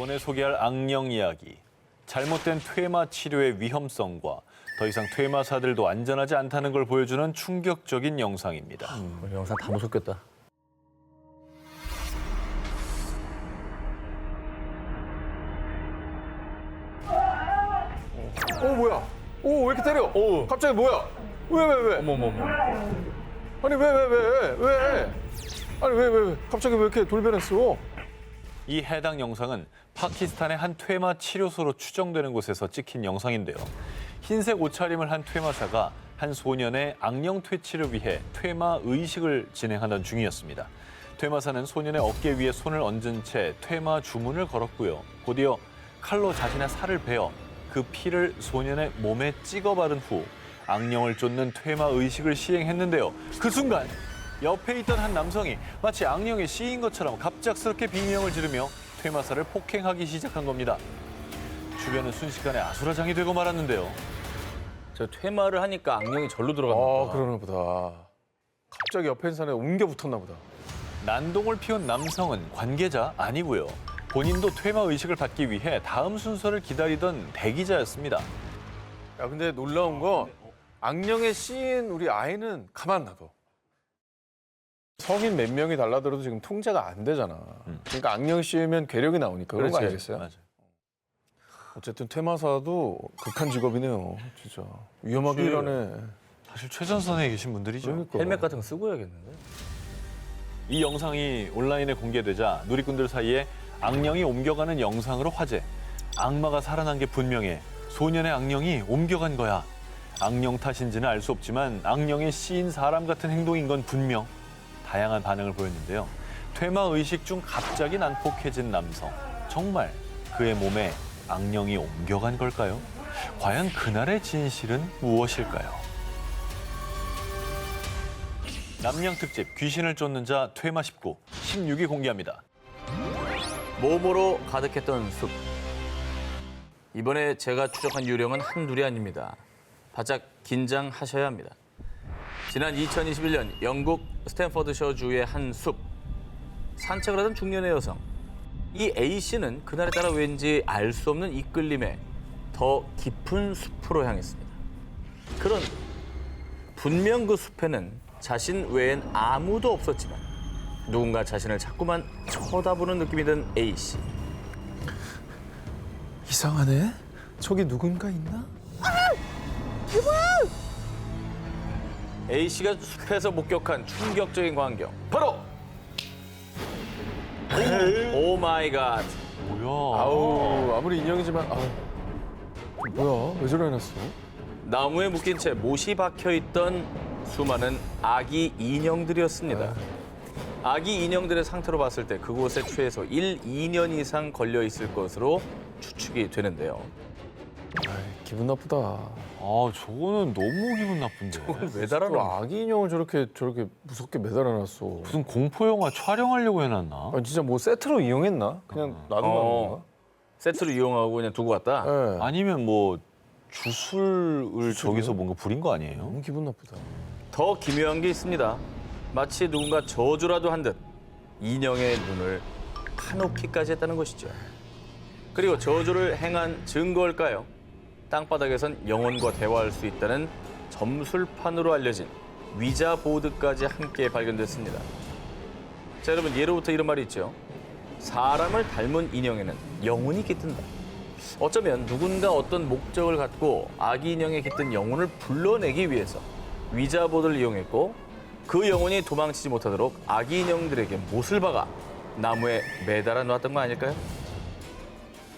이번에 소개할 악령 이야기. 잘못된 퇴마 치료의 위험성과 더 이상 퇴마사들도 안전하지 않다는 걸 보여주는 충격적인 영상입니다. 오늘 영상 다 무섭겠다. 뭐야? 왜 이렇게 때려? 갑자기 뭐야? 왜? 어머머머. 아니 왜? 아니 왜? 갑자기 왜 이렇게 돌변했어? 이 해당 영상은 파키스탄의 한 퇴마 치료소로 추정되는 곳에서 찍힌 영상인데요. 흰색 옷차림을 한 퇴마사가 한 소년의 악령 퇴치를 위해 퇴마 의식을 진행하던 중이었습니다. 퇴마사는 소년의 어깨 위에 손을 얹은 채 퇴마 주문을 걸었고요. 곧이어 칼로 자신의 살을 베어 그 피를 소년의 몸에 찍어 바른 후 악령을 쫓는 퇴마 의식을 시행했는데요. 그 순간 옆에 있던 한 남성이 마치 악령에 씌인 것처럼 갑작스럽게 비명을 지르며 퇴마사를 폭행하기 시작한 겁니다. 주변은 순식간에 아수라장이 되고 말았는데요. 저 퇴마를 하니까 악령이 절로 들어갔나 봐. 그러나 보다. 갑자기 옆에 있는 사람에 옮겨 붙었나 보다. 난동을 피운 남성은 관계자 아니고요. 본인도 퇴마 의식을 받기 위해 다음 순서를 기다리던 대기자였습니다. 야 근데 놀라운 거 악령에 씌인 우리 아이는 가만 놔둬. 성인 몇 명이 달라들어도 지금 통제가 안 되잖아. 그러니까 악령 씌우면 괴력이 나오니까 그런 거 아니겠어요? 맞아요. 어쨌든 퇴마사도 극한 직업이네요. 진짜 위험하게 일하네. 사실 최전선에 계신 분들이죠. 그러니까. 헬멧 같은 거 쓰고 해야겠는데? 이 영상이 온라인에 공개되자 누리꾼들 사이에 악령이 옮겨가는 영상으로 화제. 악마가 살아난 게 분명해. 소년의 악령이 옮겨간 거야. 악령 탓인지는 알 수 없지만 악령에 씌인 사람 같은 행동인 건 분명. 다양한 반응을 보였는데요. 퇴마 의식 중 갑자기 난폭해진 남성. 정말 그의 몸에 악령이 옮겨간 걸까요? 과연 그날의 진실은 무엇일까요? 남양 특집 귀신을 쫓는 자 퇴마 19, 16위 공개합니다. 몸으로 가득했던 숲. 이번에 제가 추적한 유령은 한둘이 아닙니다. 바짝 긴장하셔야 합니다. 지난 2021년 영국 스탠퍼드셔주의 한 숲. 산책을 하던 중년의 여성. 이 A씨는 그날에 따라 왠지 알 수 없는 이끌림에 더 깊은 숲으로 향했습니다. 그런데 분명 그 숲에는 자신 외엔 아무도 없었지만 누군가 자신을 자꾸만 쳐다보는 느낌이 든 A씨. 이상하네. 저기 누군가 있나? A씨가 숲에서 목격한 충격적인 광경. 바로! 오 마이 갓. 뭐야? 아우 아무리 인형이지만 뭐야 왜 저래 놨어? 나무에 묶인 채 못이 박혀있던 수많은 아기 인형들이었습니다. 아기 인형들의 상태로 봤을 때 그곳에 최소 1, 2년 이상 걸려 있을 것으로 추측이 되는데요. 기분 나쁘다. 저거는 너무 기분 나쁜데. 왜 또 달아놓은 아기 인형을 저렇게 무섭게 매달아놨어. 무슨 공포 영화 촬영하려고 해놨나? 진짜 뭐 세트로 이용했나? 그냥 놔두는 건가? 세트로 이용하고 그냥 두고 갔다? 네. 아니면 뭐 주술을 저기서 뭔가 부린 거 아니에요? 너무 기분 나쁘다. 더 기묘한 게 있습니다. 마치 누군가 저주라도 한 듯 인형의 눈을 파놓기까지 했다는 것이죠. 그리고 저주를 행한 증거일까요? 땅바닥에선 영혼과 대화할 수 있다는 점술판으로 알려진 위자 보드까지 함께 발견됐습니다. 자, 여러분 예로부터 이런 말이 있죠. 사람을 닮은 인형에는 영혼이 깃든다. 어쩌면 누군가 어떤 목적을 갖고 아기 인형에 깃든 영혼을 불러내기 위해서 위자 보드를 이용했고 그 영혼이 도망치지 못하도록 아기 인형들에게 못을 박아 나무에 매달아 놓았던 거 아닐까요?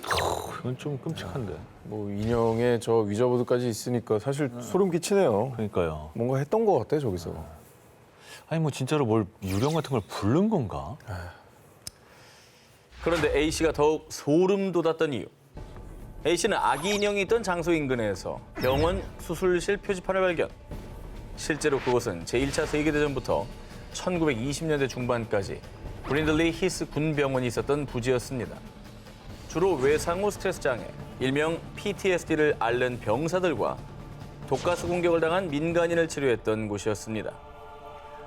그건 좀 끔찍한데. 뭐 인형에 저 위저보드까지 있으니까 사실 소름 끼치네요. 그러니까요. 뭔가 했던 것 같아 저기서. 아니 뭐 진짜로 뭘 유령 같은 걸 부른 건가? 그런데 A씨가 더욱 소름 돋았던 이유. A씨는 아기 인형이 있던 장소 인근에서 병원 수술실 표지판을 발견. 실제로 그곳은 제1차 세계대전부터 1920년대 중반까지 브린들리 히스 군병원이 있었던 부지였습니다. 주로 외상후 스트레스 장애, 일명 PTSD를 앓는 병사들과 독가스 공격을 당한 민간인을 치료했던 곳이었습니다.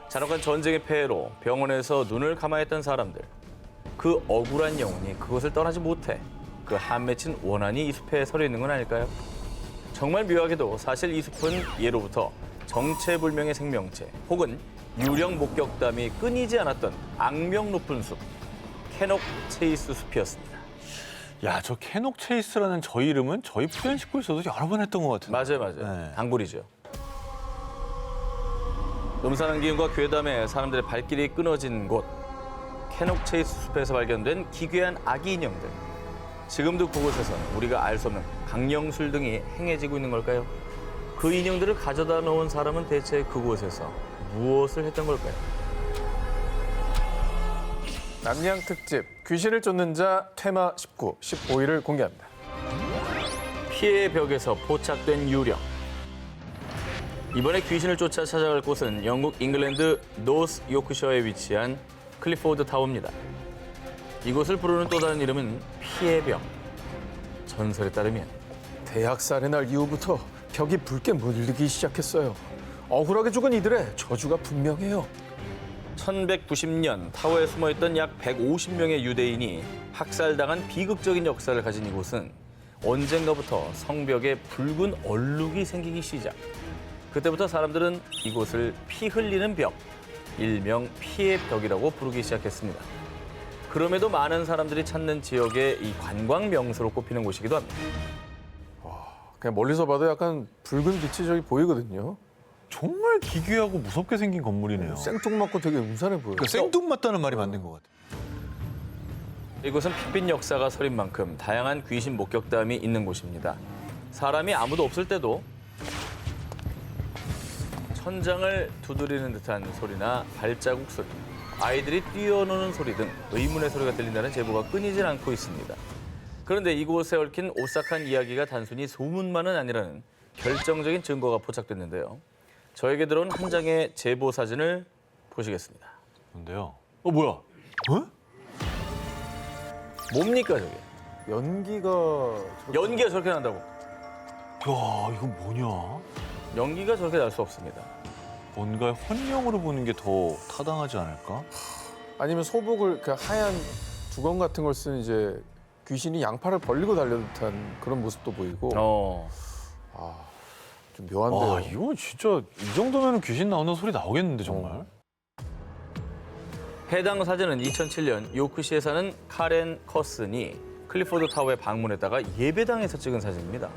잔혹한 전쟁의 폐해로 병원에서 눈을 감아했던 사람들. 그 그 억울한 영혼이 그곳을 떠나지 못해 그 한 맺힌 원한이 이 숲에 서려 있는 건 아닐까요? 정말 묘하게도 사실 이 숲은 예로부터 정체불명의 생명체 혹은 유령 목격담이 끊이지 않았던 악명 높은 숲, 캐녹 체이스 숲이었습니다. 야, 저 캐녹 체이스라는 저 이름은 저희 푸른 식구에서도 여러 번 했던 것 같은데. 맞아요. 네. 단골이죠. 음산한 기운과 괴담에 사람들의 발길이 끊어진 곳, 캐녹 체이스 숲에서 발견된 기괴한 아기 인형들. 지금도 그곳에서는 우리가 알 수 없는 강령술 등이 행해지고 있는 걸까요? 그 인형들을 가져다 놓은 사람은 대체 그곳에서 무엇을 했던 걸까요? 남양 특집 귀신을 쫓는 자 테마 19, 15일을 공개합니다. 피해의 벽에서 포착된 유령. 이번에 귀신을 쫓아 찾아갈 곳은 영국 잉글랜드 노스 요크셔에 위치한 클리포드 타워입니다. 이곳을 부르는 또 다른 이름은 피해의 벽. 전설에 따르면 대학살의 날 이후부터 벽이 붉게 물리기 시작했어요. 억울하게 죽은 이들의 저주가 분명해요. 1190년 타워에 숨어있던 약 150명의 유대인이 학살당한 비극적인 역사를 가진 이곳은 언젠가부터 성벽에 붉은 얼룩이 생기기 시작. 그때부터 사람들은 이곳을 피 흘리는 벽, 일명 피의 벽이라고 부르기 시작했습니다. 그럼에도 많은 사람들이 찾는 지역의 이 관광 명소로 꼽히는 곳이기도 합니다. 그냥 멀리서 봐도 약간 붉은 빛이 저기 보이거든요. 정말 기괴하고 무섭게 생긴 건물이네요. 생뚱맞고 되게 음산해 보여요. 생뚱맞다는 말이 맞는 것 같아요. 이곳은 핏빛 역사가 서린 만큼 다양한 귀신 목격담이 있는 곳입니다. 사람이 아무도 없을 때도 천장을 두드리는 듯한 소리나 발자국 소리, 아이들이 뛰어노는 소리 등 의문의 소리가 들린다는 제보가 끊이질 않고 있습니다. 그런데 이곳에 얽힌 오싹한 이야기가 단순히 소문만은 아니라는 결정적인 증거가 포착됐는데요. 저에게 들어온 한 장의 제보 사진을 보시겠습니다. 근데요. 뭐야? 어? 뭡니까 저게? 연기가 연기가 저렇게 난다고? 야, 이거 뭐냐? 연기가 저렇게 날 수 없습니다. 뭔가 혼령으로 보는 게 더 타당하지 않을까? 아니면 소복을 그 하얀 두건 같은 걸 쓴 이제 귀신이 양팔을 벌리고 달려듯한 그런 모습도 보이고 좀 묘한데요. 아, 이거 진짜 이 정도면 귀신 나오는 소리 나오겠는데 정말. 해당 사진은 2007년 요크시에 사는 카렌 커슨이 클리포드 타워에 방문했다가 예배당에서 찍은 사진입니다.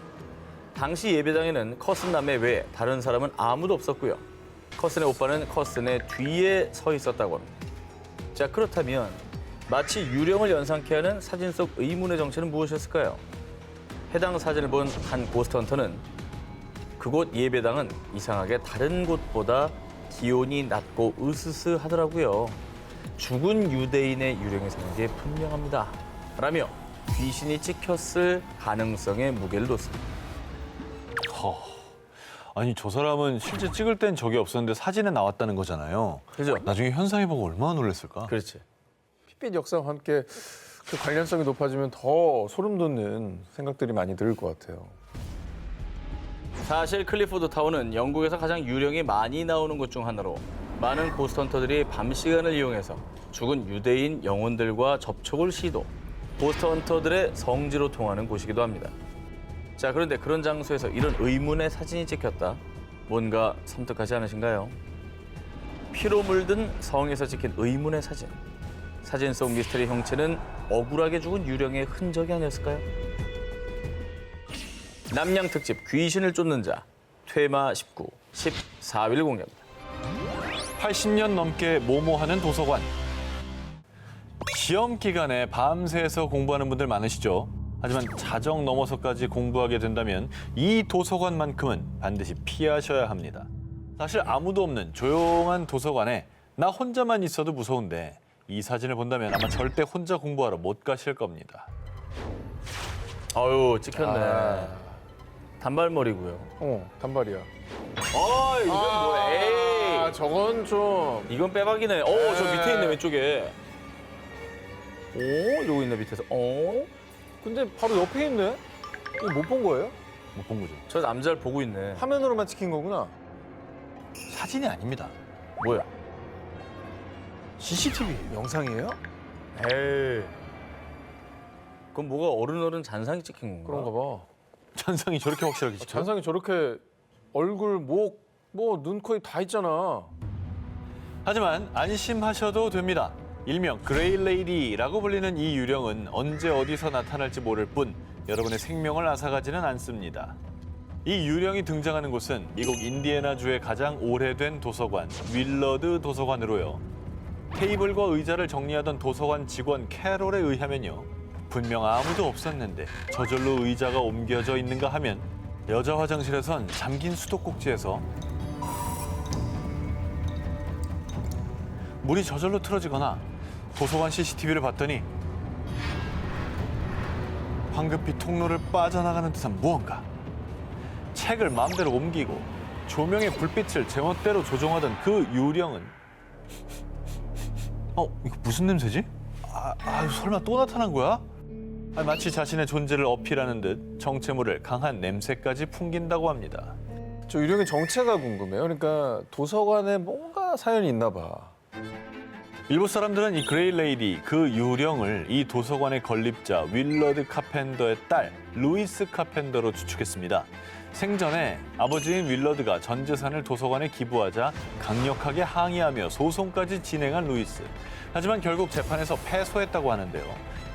당시 예배당에는 커슨 남매 외에 다른 사람은 아무도 없었고요. 커슨의 오빠는 커슨의 뒤에 서 있었다고 합니다. 자, 그렇다면 마치 유령을 연상케 하는 사진 속 의문의 정체는 무엇이었을까요? 해당 사진을 본 한 고스트헌터는 그곳 예배당은 이상하게 다른 곳보다 기온이 낮고 으스스하더라고요. 죽은 유대인의 유령이 생긴 게 분명합니다. 라며 귀신이 찍혔을 가능성에 무게를 뒀습니다. 아니, 저 사람은 실제 찍을 땐 적이 없었는데 사진에 나왔다는 거잖아요. 그죠? 나중에 현상해보고 얼마나 놀랐을까? 그렇지. 핏빛 역사와 함께 그 관련성이 높아지면 더 소름 돋는 생각들이 많이 들 것 같아요. 사실 클리포드 타워는 영국에서 가장 유령이 많이 나오는 곳 중 하나로 많은 고스트헌터들이 밤 시간을 이용해서 죽은 유대인 영혼들과 접촉을 시도, 고스트헌터들의 성지로 통하는 곳이기도 합니다. 자, 그런데 그런 장소에서 이런 의문의 사진이 찍혔다. 뭔가 섬뜩하지 않으신가요? 피로 물든 성에서 찍힌 의문의 사진. 사진 속 미스터리 형체는 억울하게 죽은 유령의 흔적이 아니었을까요? 남양 특집 귀신을 쫓는 자 퇴마 19, 14일 공개합니다. 80년 넘게 모모하는 도서관. 시험 기간에 밤새서 공부하는 분들 많으시죠? 하지만 자정 넘어서까지 공부하게 된다면 이 도서관만큼은 반드시 피하셔야 합니다. 사실 아무도 없는 조용한 도서관에 나 혼자만 있어도 무서운데 이 사진을 본다면 아마 절대 혼자 공부하러 못 가실 겁니다. 아유, 찍혔네. 단발머리고요. 단발이야. 이건 뭐야? 에이. 저건 좀. 이건 빼박이네. 저 밑에 있네, 왼쪽에. 요거 있네, 밑에서. 근데 바로 옆에 있네. 이거 못 본 거예요? 못 본 거죠. 저 남자를 보고 있네. 화면으로만 찍힌 거구나. 사진이 아닙니다. 뭐야? CCTV 영상이에요? 에이. 그럼 뭐가 어른 잔상이 찍힌 건가? 그런가 봐. 잔상이 저렇게 확실하게 찍혀요? 잔상이 저렇게 얼굴, 목, 뭐 눈, 코 다 있잖아. 하지만 안심하셔도 됩니다. 일명 그레이 레이디라고 불리는 이 유령은 언제 어디서 나타날지 모를 뿐 여러분의 생명을 앗아가지는 않습니다. 이 유령이 등장하는 곳은 미국 인디애나주의 가장 오래된 도서관, 윌러드 도서관으로요. 테이블과 의자를 정리하던 도서관 직원 캐롤에 의하면요. 분명 아무도 없었는데 저절로 의자가 옮겨져 있는가 하면 여자 화장실에선 잠긴 수도꼭지에서 물이 저절로 틀어지거나 도서관 CCTV를 봤더니 황급히 통로를 빠져나가는 듯한 무언가. 책을 마음대로 옮기고 조명의 불빛을 제멋대로 조종하던 그 유령은 이거 무슨 냄새지? 설마 또 나타난 거야? 마치 자신의 존재를 어필하는 듯 정체모를 강한 냄새까지 풍긴다고 합니다. 저 유령의 정체가 궁금해요. 그러니까 도서관에 뭔가 사연이 있나 봐. 일부 사람들은 이 그레이 레이디, 그 유령을 이 도서관의 건립자 윌러드 카펜더의 딸 루이스 카펜더로 추측했습니다. 생전에 아버지인 윌러드가 전 재산을 도서관에 기부하자 강력하게 항의하며 소송까지 진행한 루이스. 하지만 결국 재판에서 패소했다고 하는데요.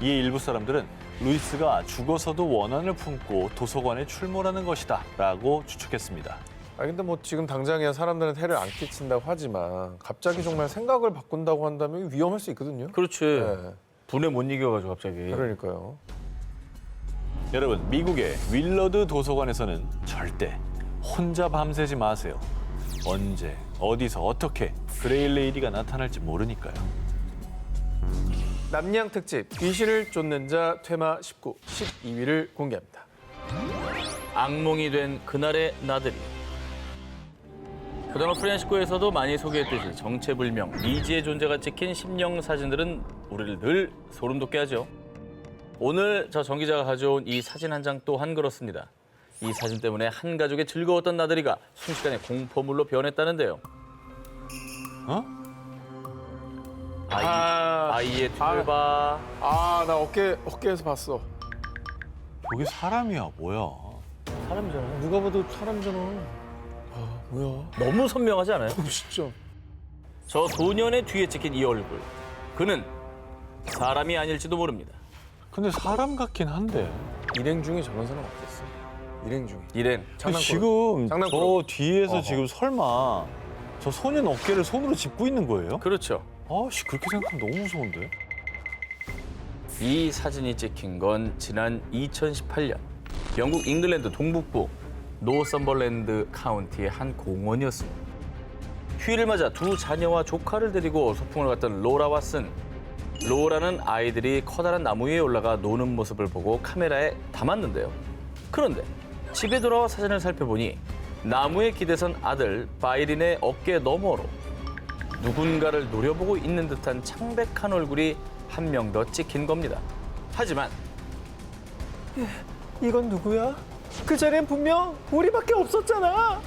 이에 일부 사람들은 루이스가 죽어서도 원한을 품고 도서관에 출몰하는 것이다 라고 추측했습니다. 근데 뭐 지금 당장이야 사람들은 해를 안 끼친다고 하지만 갑자기 정말 생각을 바꾼다고 한다면 위험할 수 있거든요. 그렇지. 네. 분에 못 이겨가지고 갑자기. 그러니까요. 여러분, 미국의 윌러드 도서관에서는 절대 혼자 밤새지 마세요. 언제, 어디서, 어떻게 그레이 레이디가 나타날지 모르니까요. 남양 특집 귀신을 쫓는 자 퇴마 19, 12위를 공개합니다. 악몽이 된 그날의 나들이. 그동안 프렌시코에서도 많이 소개했듯이 정체불명 미지의 존재가 찍힌 심령 사진들은 우리를 늘 소름 돋게 하죠. 오늘 저 정 기자가 가져온 이 사진 한 장 또한 그렇습니다. 이 사진 때문에 한 가족의 즐거웠던 나들이가 순식간에 공포물로 변했다는데요. 아이의 뒤를 봐. 나 어깨에서 봤어. 저게 사람이야, 뭐야? 사람이잖아. 누가 봐도 사람이잖아. 뭐야? 너무 선명하지 않아요? 진짜. 저 소년의 뒤에 찍힌 이 얼굴. 그는 사람이 아닐지도 모릅니다. 근데 사람 같긴 한데. 일행 중에 저런 사람 없겠어. 일행 중에. 일행. 근데 지금 장난꾸러. 저 뒤에서 어허. 지금 설마 저 소년 어깨를 손으로 짚고 있는 거예요? 그렇죠. 그렇게 생각하면 너무 무서운데? 이 사진이 찍힌 건 지난 2018년 영국 잉글랜드 동북부 노썸벌랜드 카운티의 한 공원이었습니다. 휴일을 맞아 두 자녀와 조카를 데리고 소풍을 갔던 로라 왓슨. 로라는 아이들이 커다란 나무 위에 올라가 노는 모습을 보고 카메라에 담았는데요. 그런데 집에 돌아와 사진을 살펴보니 나무에 기대선 아들 바이린의 어깨 너머로 누군가를 노려보고 있는 듯한 창백한 얼굴이 한 명 더 찍힌 겁니다. 하지만 이건 누구야? 그 자리엔 분명 우리밖에 없었잖아.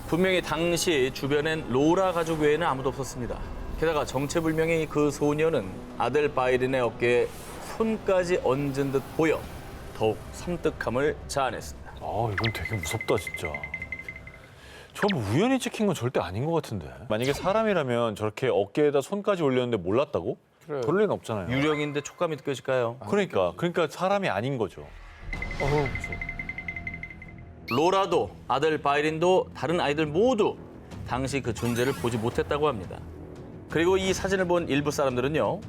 분명히 당시 주변엔 로라 가족 외에는 아무도 없었습니다. 게다가 정체불명의 그 소녀는 아들 바이린의 어깨에 손까지 얹은 듯 보여 더욱 섬뜩함을 자아냈습니다. 이건 되게 무섭다, 진짜. 저거 뭐 우연히 찍힌 건 절대 아닌 것 같은데. 만약에 사람이라면 저렇게 어깨에다 손까지 올렸는데 몰랐다고? 그래. 그럴 리는 없잖아요. 유령인데 촉감이 느껴질까요? 그러니까 사람이 아닌 거죠. 무서워. 로라도 아들 바이린도 다른 아이들 모두 당시 그 존재를 보지 못했다고 합니다. 그리고 이 사진을 본 일부 사람들은요.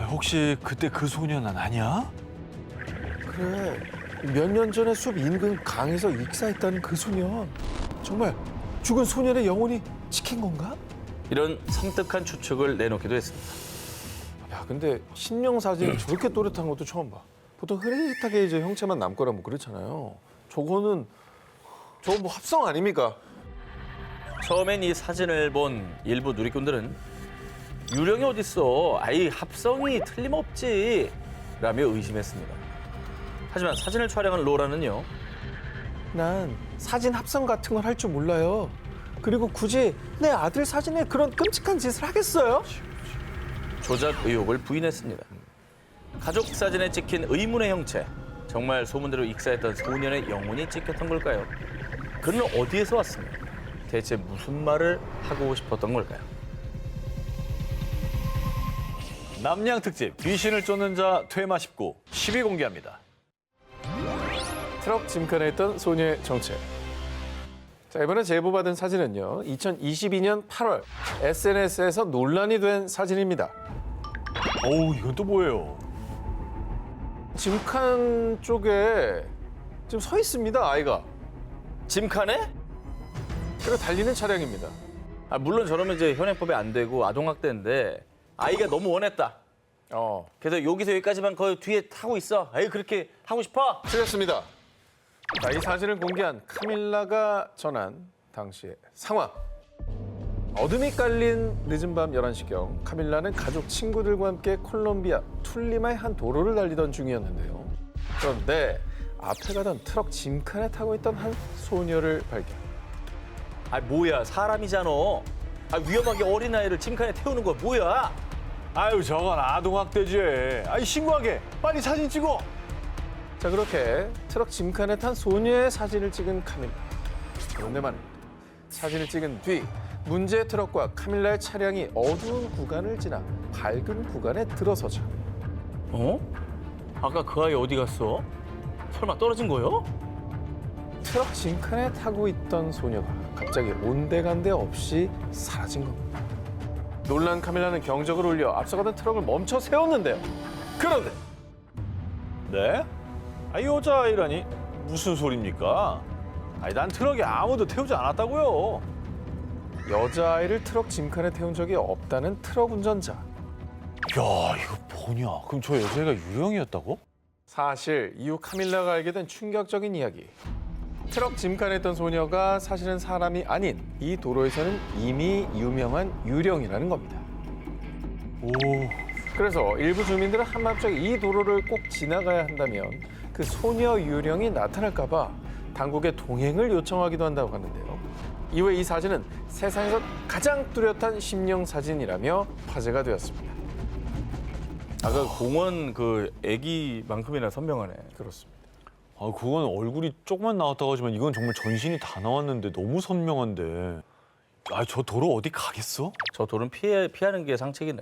혹시 그때 그 소년은 아니야? 그래. 몇 년 전에 숲 인근 강에서 익사했다는 그 소년. 정말 죽은 소년의 영혼이 찍힌 건가? 이런 섬뜩한 추측을 내놓기도 했습니다. 야, 근데 신령 사진이 저렇게 또렷한 것도 처음 봐. 보통 흐릿하게 이제 형체만 남거나 뭐 그렇잖아요. 저거 뭐 합성 아닙니까? 처음엔 이 사진을 본 일부 누리꾼들은 유령이 어딨어? 합성이 틀림없지. 라며 의심했습니다. 하지만 사진을 촬영한 로라는요. 난 사진 합성 같은 걸 할 줄 몰라요. 그리고 굳이 내 아들 사진에 그런 끔찍한 짓을 하겠어요? 조작 의혹을 부인했습니다. 가족 사진에 찍힌 의문의 형체. 정말 소문대로 익사했던 소년의 영혼이 찍혔던 걸까요? 그는 어디에서 왔습니까? 대체 무슨 말을 하고 싶었던 걸까요? 남양 특집 귀신을 쫓는 자 퇴마 19 10위 공개합니다. 트럭 짐칸에 있던 소녀의 정체. 자, 이번에 제보받은 사진은요. 2022년 8월 SNS에서 논란이 된 사진입니다. 어우, 이건 또 뭐예요? 짐칸 쪽에 지금 서 있습니다, 아이가. 짐칸에? 그리고 달리는 차량입니다. 물론 저러면 이제 현행법에 안 되고 아동학대인데 아이가 너무 원했다. 그래서 여기서 여기까지만 거의 뒤에 타고 있어. 에이 그렇게 하고 싶어? 틀렸습니다. 자, 이 사진을 공개한 카밀라가 전한 당시의 상황. 어둠이 깔린 늦은 밤 11시경 카밀라는 가족 친구들과 함께 콜롬비아 툴리마의 한 도로를 달리던 중이었는데요. 그런데 앞에 가던 트럭 짐칸에 타고 있던 한 소녀를 발견. 뭐야 사람이잖아. 위험하게 어린아이를 짐칸에 태우는 거 뭐야? 아유, 저건 아동학대지. 아이, 신고하게. 빨리 사진 찍어. 자, 그렇게 트럭 짐칸에 탄 소녀의 사진을 찍은 카밀라. 그런데 말입니다. 사진을 찍은 뒤 문제의 트럭과 카밀라의 차량이 어두운 구간을 지나 밝은 구간에 들어서자 어? 아까 그 아이 어디 갔어? 설마 떨어진 거요? 트럭 짐칸에 타고 있던 소녀가 갑자기 온데간데 없이 사라진 겁니다. 놀란 카밀라는 경적을 울려 앞서가던 트럭을 멈춰 세웠는데요. 그런데 네? 아, 여자아이라니? 무슨 소리입니까? 아니, 난 트럭에 아무도 태우지 않았다고요. 여자아이를 트럭 짐칸에 태운 적이 없다는 트럭 운전자. 야, 이거 뭐냐? 그럼 저 여자애가 유령이었다고? 사실 이후 카밀라가 알게 된 충격적인 이야기. 트럭 짐칸에 있던 소녀가 사실은 사람이 아닌 이 도로에서는 이미 유명한 유령이라는 겁니다. 오, 그래서 일부 주민들은 한밤중에 이 도로를 꼭 지나가야 한다면 그 소녀 유령이 나타날까 봐 당국에 동행을 요청하기도 한다고 하는데요. 이후에 이 사진은 세상에서 가장 뚜렷한 심령 사진이라며 화제가 되었습니다. 아까 공원 그 애기만큼이나 선명하네. 그렇습니다. 아, 그건 얼굴이 조금만 나왔다고 하지만 이건 정말 전신이 다 나왔는데 너무 선명한데. 아, 저 도로 어디 가겠어? 저 돌은 피하는 게 상책이네.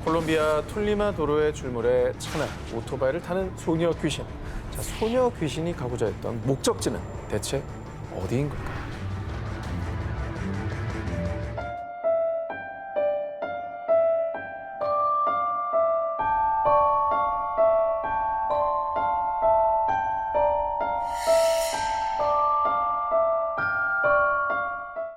콜롬비아 툴리마 도로의 줄물에 차나 오토바이를 타는 소녀 귀신. 자, 소녀 귀신이 가고자 했던 목적지는 대체 어디인 걸까요?